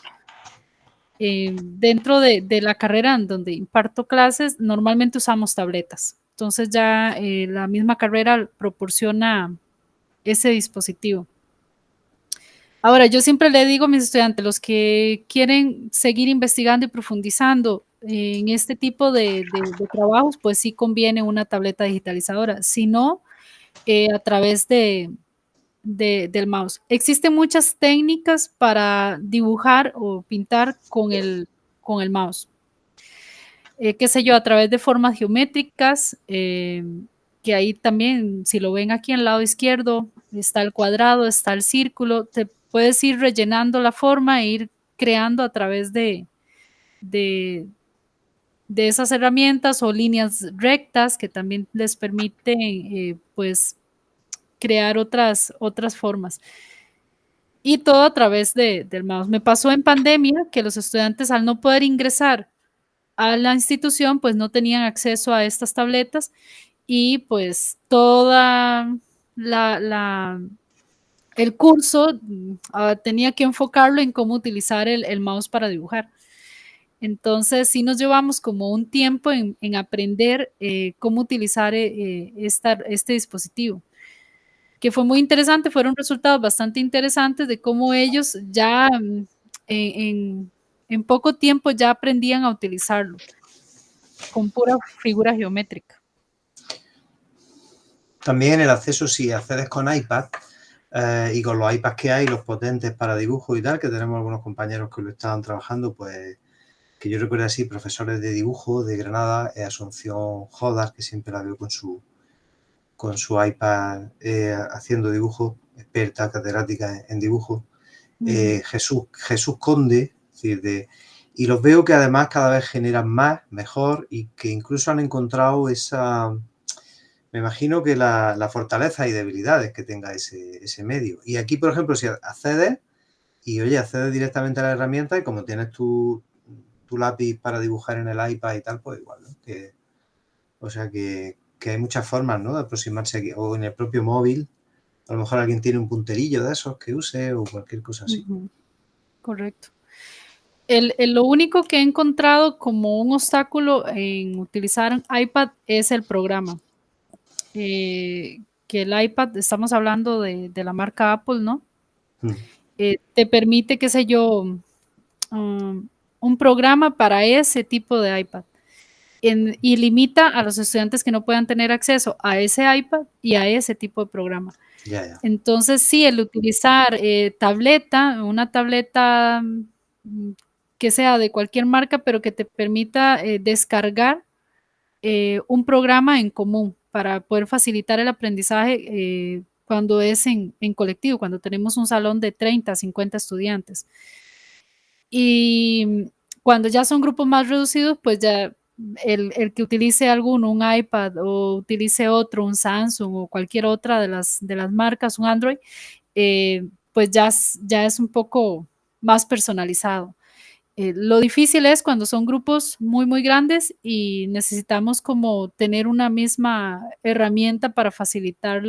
Dentro de la carrera en donde imparto clases, normalmente usamos tabletas. Entonces ya la misma carrera proporciona ese dispositivo. Ahora, yo siempre le digo a mis estudiantes, los que quieren seguir investigando y profundizando en este tipo de trabajos, pues sí conviene una tableta digitalizadora. Si no, a través del mouse. Existen muchas técnicas para dibujar o pintar con el mouse. Qué sé yo, a través de formas geométricas, que ahí también, si lo ven aquí en el lado izquierdo, está el cuadrado, está el círculo, te puedes ir rellenando la forma e ir creando a través de esas herramientas o líneas rectas que también les permiten, pues, crear otras formas. Y todo a través del mouse. Me pasó en pandemia que los estudiantes, al no poder ingresar a la institución, pues no tenían acceso a estas tabletas y pues toda el curso tenía que enfocarlo en cómo utilizar el mouse para dibujar. Entonces sí nos llevamos como un tiempo en aprender cómo utilizar este dispositivo, que fue muy interesante, fueron resultados bastante interesantes de cómo ellos ya en poco tiempo ya aprendían a utilizarlo con pura figura geométrica. También el acceso, si accedes con iPad y con los iPads que hay, los potentes para dibujo y tal, que tenemos algunos compañeros que lo estaban trabajando, pues que yo recuerdo así, profesores de dibujo de Granada, Asunción Jodas, que siempre la veo con su iPad haciendo dibujo, experta, catedrática en dibujo, Jesús Conde, es decir, y los veo que además cada vez generan más, mejor, y que incluso han encontrado esa, me imagino que la fortaleza y debilidades que tenga ese medio. Y aquí, por ejemplo, si accedes directamente a la herramienta y como tienes tu lápiz para dibujar en el iPad y tal, pues igual, ¿no? O sea que hay muchas formas, ¿no? De aproximarse aquí, o en el propio móvil. A lo mejor alguien tiene un punterillo de esos que use o cualquier cosa así. Correcto. Lo único que he encontrado como un obstáculo en utilizar iPad es el programa. Que el iPad, estamos hablando de la marca Apple, ¿no? Te permite, qué sé yo, un programa para ese tipo de iPad. Y limita a los estudiantes que no puedan tener acceso a ese iPad y a ese tipo de programa. Ya. Entonces, sí, el utilizar una tableta que sea de cualquier marca, pero que te permita descargar un programa en común para poder facilitar el aprendizaje cuando es en colectivo, cuando tenemos un salón de 30, 50 estudiantes. Y cuando ya son grupos más reducidos, pues ya el que utilice alguno, un iPad o utilice otro, un Samsung o cualquier otra de las marcas, un Android, pues ya es un poco más personalizado. Lo difícil es cuando son grupos muy, muy grandes y necesitamos como tener una misma herramienta para facilitar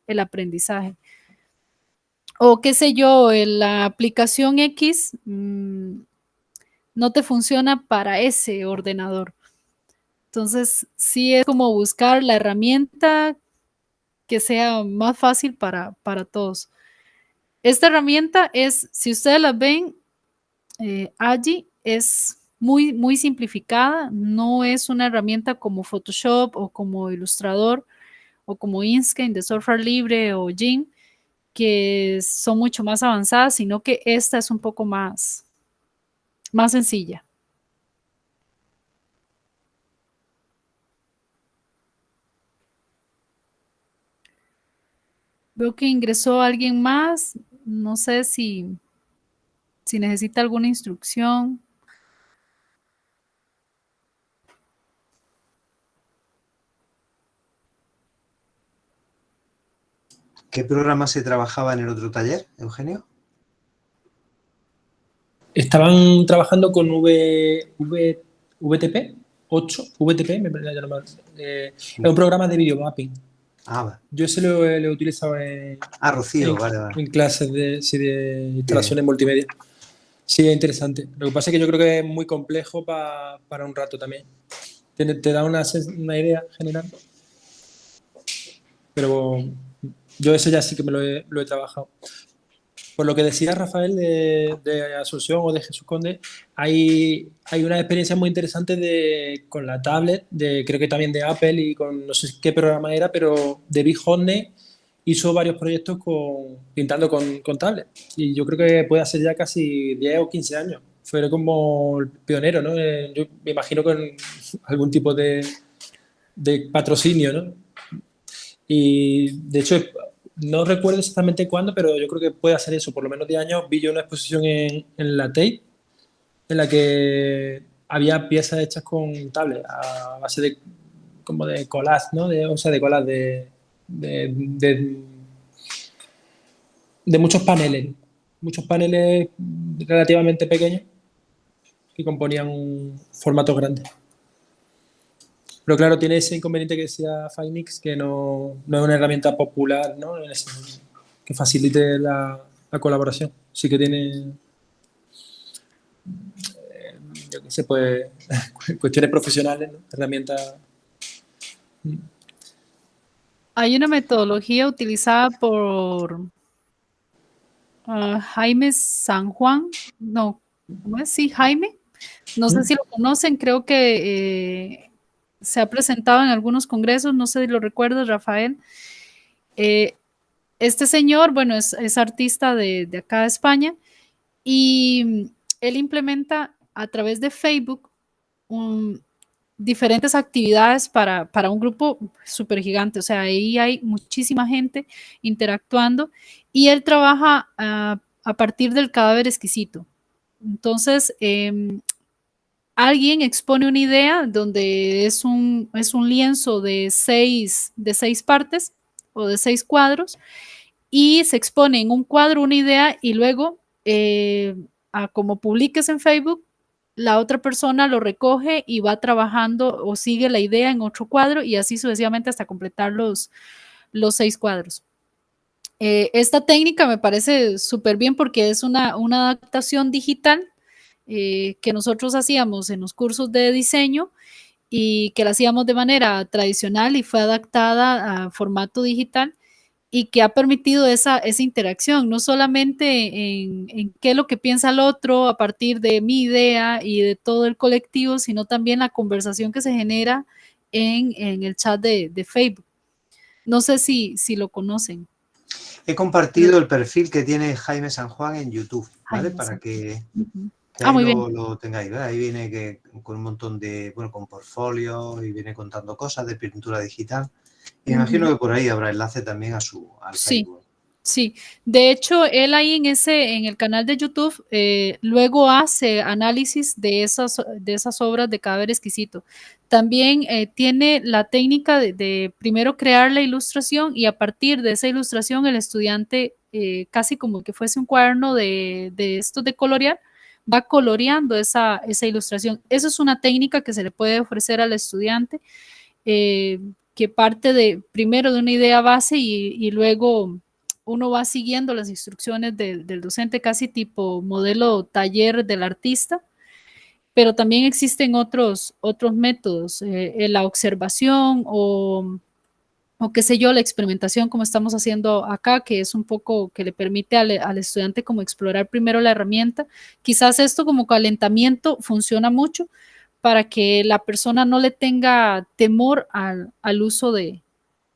el aprendizaje. O qué sé yo, la aplicación X no te funciona para ese ordenador. Entonces, sí es como buscar la herramienta que sea más fácil para todos. Esta herramienta es, si ustedes la ven, allí es muy, muy simplificada, no es una herramienta como Photoshop o como Illustrator o como Inkscape de software libre o Jing, que son mucho más avanzadas, sino que esta es un poco más sencilla. Veo que ingresó alguien más, no sé si necesita alguna instrucción. ¿Qué programa se trabajaba en el otro taller, Eugenio? Estaban trabajando con VTP 8, VTP, me parece llamar. Es un programa de videomapping. Va. Yo ese lo he utilizado en Rocío, vale. en clases de instalaciones multimedia. Sí, es interesante. Lo que pasa es que yo creo que es muy complejo para un rato también. Te da una idea general. Pero yo ese ya sí que me lo he trabajado. Por lo que decía Rafael de Asunción o de Jesús Conde, hay una experiencia muy interesante con la tablet, creo que también de Apple y con no sé qué programa era, pero de Big Hornet hizo varios proyectos pintando con tablet. Y yo creo que puede hacer ya casi 10 o 15 años. Fue como el pionero, ¿no? Yo me imagino con algún tipo de patrocinio, ¿no? Y de hecho, no recuerdo exactamente cuándo, pero yo creo que puede hacer eso. Por lo menos 10 años vi yo una exposición en la Tate en la que había piezas hechas con tablet a base de collage, ¿no? O sea, de collage de muchos paneles relativamente pequeños que componían un formato grande. Pero claro, tiene ese inconveniente que decía Finix, que no es una herramienta popular, ¿no? Que facilite la colaboración. Sí que tiene, yo qué sé, pues, cuestiones profesionales, ¿no? Herramientas. Hay una metodología utilizada por Jaime San Juan, no, ¿cómo es? Sí, Jaime. No sé si lo conocen, creo que se ha presentado en algunos congresos, no sé si lo recuerdas, Rafael. Este señor, bueno, es artista de acá de España y él implementa a través de Facebook diferentes actividades para un grupo súper gigante. O sea, ahí hay muchísima gente interactuando y él trabaja a partir del cadáver exquisito. Entonces, alguien expone una idea donde es un lienzo de seis partes o de 6 cuadros y se expone en un cuadro una idea y luego, como publiques en Facebook, la otra persona lo recoge y va trabajando o sigue la idea en otro cuadro y así sucesivamente hasta completar los 6 cuadros. Esta técnica me parece súper bien porque es una adaptación digital que nosotros hacíamos en los cursos de diseño y que la hacíamos de manera tradicional y fue adaptada a formato digital y que ha permitido esa interacción, no solamente en qué es lo que piensa el otro a partir de mi idea y de todo el colectivo, sino también la conversación que se genera en el chat de Facebook. No sé si lo conocen. He compartido el perfil que tiene Jaime San Juan en YouTube, ¿vale? Para que Que Ah, ahí muy bien. lo tengáis, ¿ves? Ahí viene con un montón de, bueno, con portfolios y viene contando cosas de pintura digital. Y me imagino Ujú. que por ahí habrá enlace también al Sí, Facebook. sí. De hecho, él ahí en el canal de YouTube, luego hace análisis de esas obras de Cadáver Exquisito. También tiene la técnica de primero crear la ilustración y a partir de esa ilustración el estudiante, casi como que fuese un cuaderno de estos de colorear, va coloreando esa ilustración. Eso es una técnica que se le puede ofrecer al estudiante, eh, que parte primero de una idea base y luego uno va siguiendo las instrucciones del docente, casi tipo modelo taller del artista, pero también existen otros métodos, la observación o qué sé yo, la experimentación como estamos haciendo acá, que es un poco que le permite al estudiante como explorar primero la herramienta. Quizás esto como calentamiento funciona mucho para que la persona no le tenga temor al uso de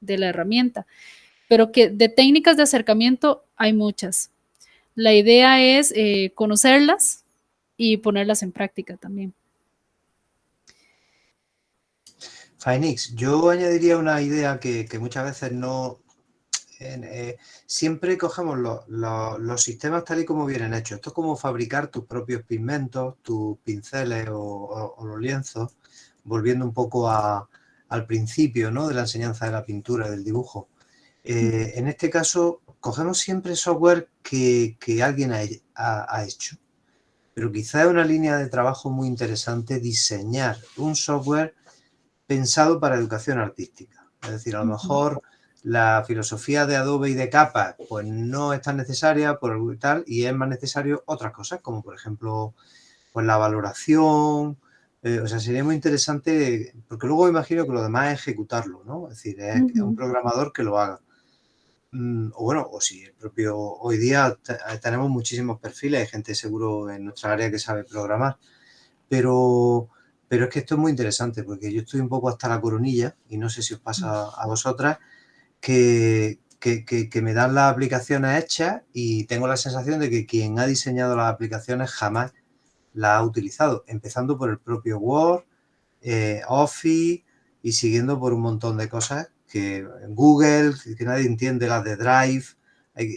la herramienta, pero que de técnicas de acercamiento hay muchas. La idea es conocerlas y ponerlas en práctica también. Faenix, yo añadiría una idea que muchas veces no... siempre cogemos los sistemas tal y como vienen hechos. Esto es como fabricar tus propios pigmentos, tus pinceles o los lienzos, volviendo un poco al principio, ¿no?, de la enseñanza de la pintura, del dibujo. En este caso, cogemos siempre software que alguien ha hecho. Pero quizá es una línea de trabajo muy interesante diseñar un software pensado para educación artística. Es decir, a lo mejor la filosofía de Adobe y de Capa pues no es tan necesaria por tal, y es más necesario otras cosas, como por ejemplo pues la valoración. O sea, sería muy interesante, porque luego imagino que lo demás es ejecutarlo, ¿no? Es decir, es un programador que lo haga. O bueno, o si el propio, hoy día tenemos muchísimos perfiles, hay gente seguro en nuestra área que sabe programar, pero es que esto es muy interesante porque yo estoy un poco hasta la coronilla, y no sé si os pasa a vosotras, que me dan las aplicaciones hechas y tengo la sensación de que quien ha diseñado las aplicaciones jamás las ha utilizado, empezando por el propio Word, Office y siguiendo por un montón de cosas que Google, que nadie entiende, las de Drive,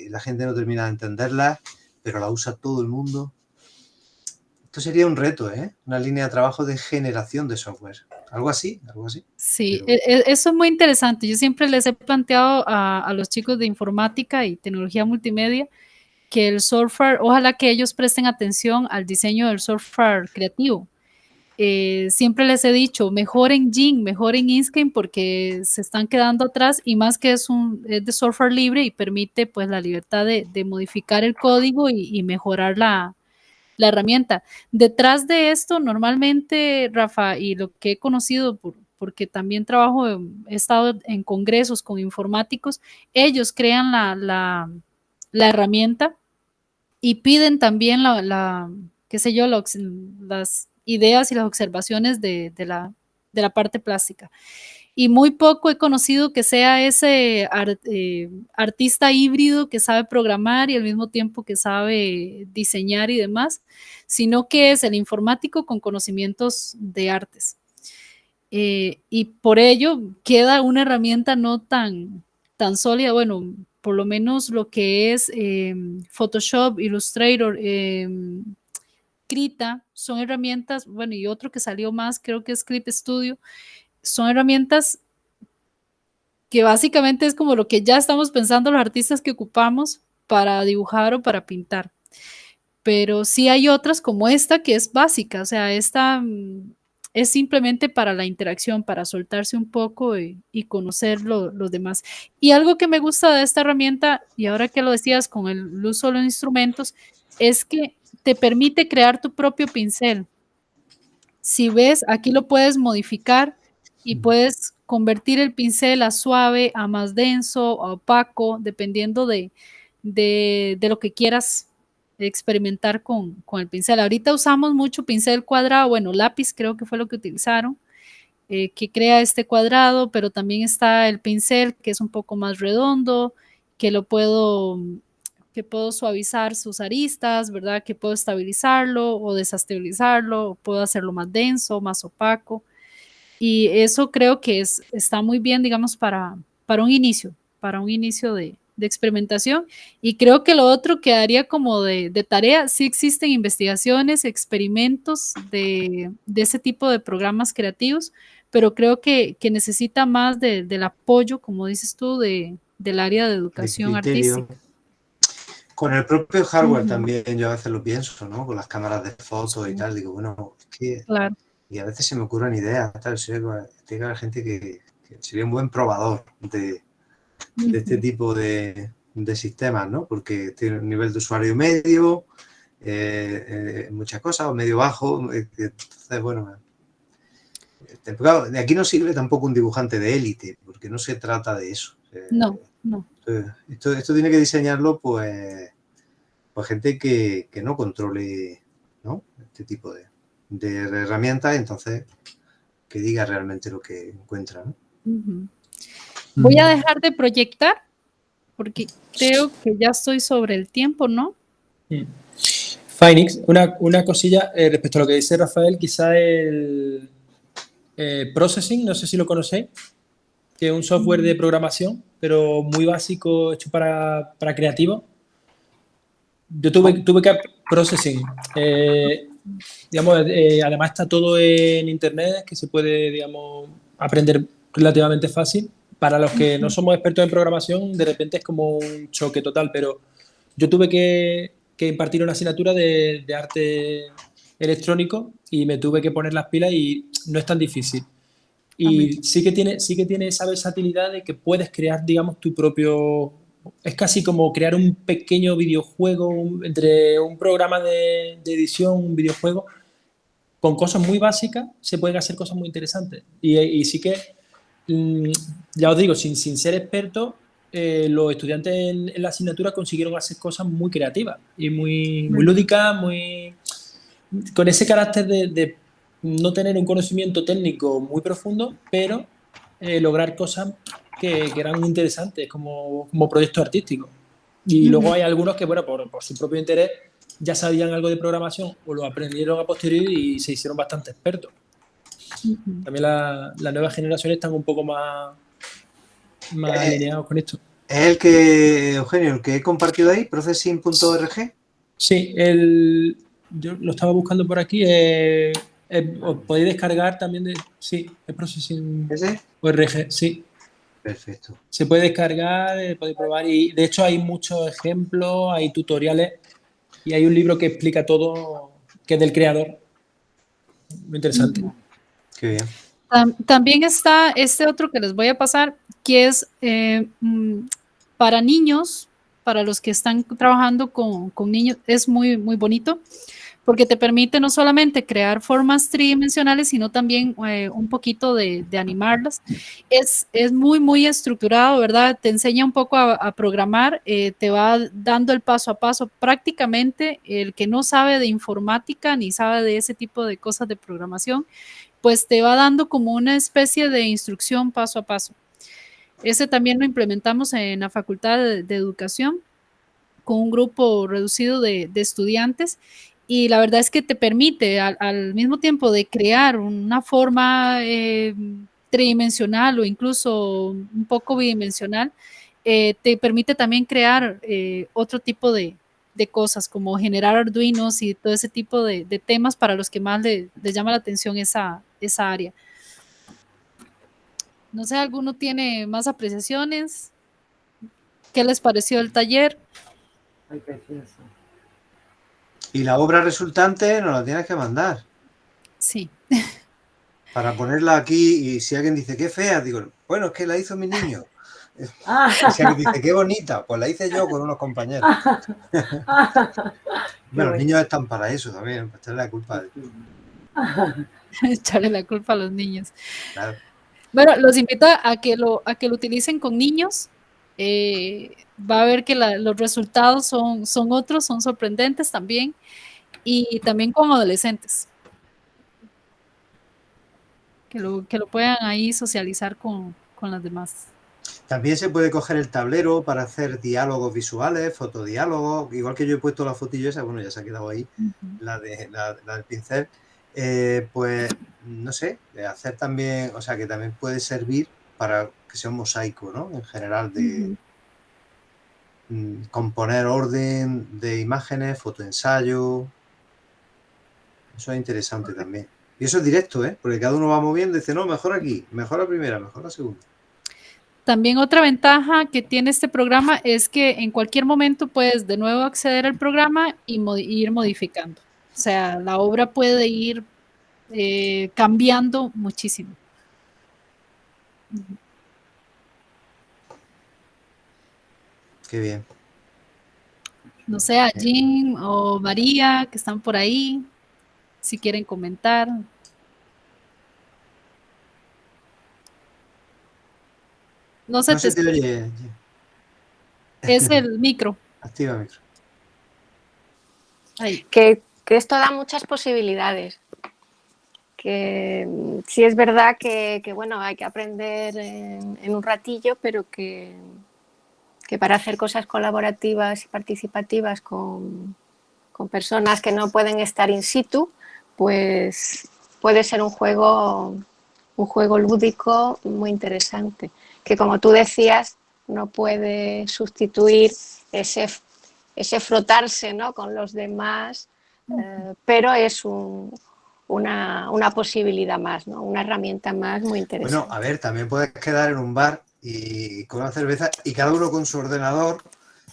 la gente no termina de entenderlas, pero la usa todo el mundo. Esto sería un reto, ¿eh? Una línea de trabajo de generación de software. Algo así, algo así. Sí, Pero... eso es muy interesante. Yo siempre les he planteado a los chicos de informática y tecnología multimedia que el software, ojalá que ellos presten atención al diseño del software creativo. Siempre les he dicho, mejoren Jing, mejoren Inkscape porque se están quedando atrás, y más que es de software libre y permite pues la libertad de modificar el código y mejorar la herramienta. Detrás de esto, normalmente, Rafa, y lo que he conocido porque también he estado en congresos con informáticos, ellos crean la herramienta y piden también qué sé yo, las ideas y las observaciones de la parte plástica. Y muy poco he conocido que sea ese artista híbrido que sabe programar y al mismo tiempo que sabe diseñar y demás, sino que es el informático con conocimientos de artes. Y por ello queda una herramienta no tan sólida, bueno, por lo menos lo que es Photoshop, Illustrator, Krita, son herramientas, bueno, y otro que salió más, creo que es Clip Studio, son herramientas que básicamente es como lo que ya estamos pensando los artistas que ocupamos para dibujar o para pintar. Pero sí hay otras como esta que es básica, o sea, esta es simplemente para la interacción, para soltarse un poco y conocer los demás. Y algo que me gusta de esta herramienta, y ahora que lo decías con el uso de los instrumentos, es que te permite crear tu propio pincel. Si ves, aquí lo puedes modificar y puedes convertir el pincel a suave, a más denso, a opaco, dependiendo de lo que quieras experimentar con el pincel. Ahorita usamos mucho pincel cuadrado, bueno, lápiz creo que fue lo que utilizaron, que crea este cuadrado, pero también está el pincel que es un poco más redondo, que lo puedo que puedo suavizar sus aristas, ¿verdad? Que puedo estabilizarlo o desestabilizarlo, o puedo hacerlo más denso, más opaco. Y eso creo que está muy bien, digamos, para un inicio de experimentación. Y creo que lo otro quedaría como de tarea. Sí existen investigaciones, experimentos de ese tipo de programas creativos, pero creo que necesita más del apoyo, como dices tú, del área de De educación criterio. artística. Con el propio hardware Ujú. también yo a veces lo pienso, ¿no? Con las cámaras de fotos y Sí, tal. Digo, bueno, es que... claro. Y a veces se me ocurren ideas, tal. Tiene que haber gente que sería un buen probador de este Ujú. tipo de sistemas, ¿no? Porque tiene un nivel de usuario medio, muchas cosas, o medio bajo. Entonces, bueno, claro, de aquí no sirve tampoco un dibujante de élite, porque no se trata de eso. No, no. Esto tiene que diseñarlo, pues gente que no controle, ¿no? Este tipo de herramientas, entonces que diga realmente lo que encuentra, ¿no? Ujú. Voy a dejar de proyectar porque creo que ya estoy sobre el tiempo, ¿no? Phoenix, una cosilla respecto a lo que dice Rafael, quizá el Processing, no sé si lo conocéis, que es un software de programación, pero muy básico, hecho para creativos. Yo tuve que Processing. Digamos, además está todo en internet, que se puede, digamos, aprender relativamente fácil. Para los que no somos expertos en programación, de repente es como un choque total, pero yo tuve que impartir una asignatura de arte electrónico y me tuve que poner las pilas y no es tan difícil. Y sí que tiene esa versatilidad de que puedes crear, digamos, tu propio... Es casi como crear un pequeño videojuego entre un programa de edición, un videojuego. Con cosas muy básicas se pueden hacer cosas muy interesantes. Y sí que, ya os digo, sin ser experto, los estudiantes en la asignatura consiguieron hacer cosas muy creativas y muy lúdicas, con ese carácter de no tener un conocimiento técnico muy profundo, pero lograr cosas que eran interesantes como proyectos artísticos. Y luego hay algunos que, bueno, por su propio interés ya sabían algo de programación o lo aprendieron a posteriori y se hicieron bastante expertos. Ujú. También las nuevas generaciones están un poco más alineados con esto. Es el que, Eugenio, el que he compartido ahí, processing.org. Sí, yo lo estaba buscando por aquí. Os podéis descargar también sí, el Processing ¿Ese? ORG, sí. Perfecto. Se puede descargar, podéis probar y de hecho hay muchos ejemplos, hay tutoriales y hay un libro que explica todo, que es del creador. Muy interesante. Ujú. Qué bien. También está este otro que les voy a pasar, que es para niños, para los que están trabajando con niños, es muy, muy bonito, porque te permite no solamente crear formas tridimensionales, sino también un poquito de animarlas. Es muy, muy estructurado, ¿verdad? Te enseña un poco a programar, te va dando el paso a paso. Prácticamente el que no sabe de informática ni sabe de ese tipo de cosas de programación, pues te va dando como una especie de instrucción paso a paso. Ese también lo implementamos en la Facultad de Educación con un grupo reducido de estudiantes y la verdad es que te permite al mismo tiempo de crear una forma tridimensional o incluso un poco bidimensional, te permite también crear otro tipo de cosas como generar arduinos y todo ese tipo de temas para los que más les llama la atención esa área. No sé, ¿alguno tiene más apreciaciones? ¿Qué les pareció el taller? Ay, precioso. Y la obra resultante nos la tienes que mandar Sí. para ponerla aquí y si alguien dice, qué fea, digo, bueno, es que la hizo mi niño. Ah, Y si alguien dice, qué bonita, pues la hice yo con unos compañeros. qué Bueno, los bueno. niños están para eso también, para echarle la culpa. Echarle la culpa a los niños. Claro. Bueno, los invito a que lo utilicen con niños. Va a ver que los resultados son otros, son sorprendentes también. Y también con adolescentes. Que lo puedan ahí socializar con las demás. También se puede coger el tablero para hacer diálogos visuales, fotodiálogos, igual que yo he puesto la fotillo esa, bueno, ya se ha quedado ahí, la del pincel, pues, no sé, hacer también, o sea, que también puede servir para que sea un mosaico, ¿no? En general, de componer orden de imágenes, fotoensayo, eso es interesante también. Y eso es directo, ¿eh? Porque cada uno va moviendo y dice, no, mejor aquí, mejor la primera, mejor la segunda. También otra ventaja que tiene este programa es que en cualquier momento puedes de nuevo acceder al programa y ir modificando. O sea, la obra puede ir cambiando muchísimo. Qué bien. No sé, a Jean o María, que están por ahí, si quieren comentar. No No se te oye. Es el micro. Activa el micro. Ahí. Que esto da muchas posibilidades. Que sí es verdad que bueno, hay que aprender en un ratillo, pero que para hacer cosas colaborativas y participativas con personas que no pueden estar in situ, pues puede ser un juego lúdico muy interesante, que como tú decías, no puede sustituir ese frotarse, ¿no?, con los demás, pero es una posibilidad más, ¿no?, una herramienta más muy interesante. Bueno, a ver, también puedes quedar en un bar y con una cerveza y cada uno con su ordenador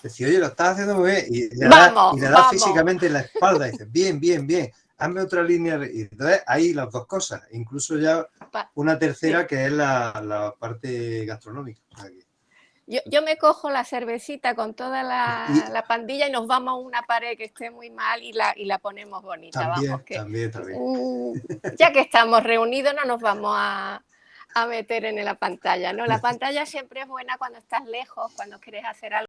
decir, oye, lo estás haciendo muy bien, y le da físicamente en la espalda y dices, bien, bien, bien, hazme otra línea, y entonces hay las dos cosas, incluso ya una tercera, sí, que es la parte gastronómica. O sea que... Yo me cojo la cervecita con toda la pandilla y nos vamos a una pared que esté muy mal y la ponemos bonita. También, vamos, que, también. Ya que estamos reunidos, no nos vamos a meter en la pantalla, ¿no? La pantalla siempre es buena cuando estás lejos, cuando quieres hacer algo.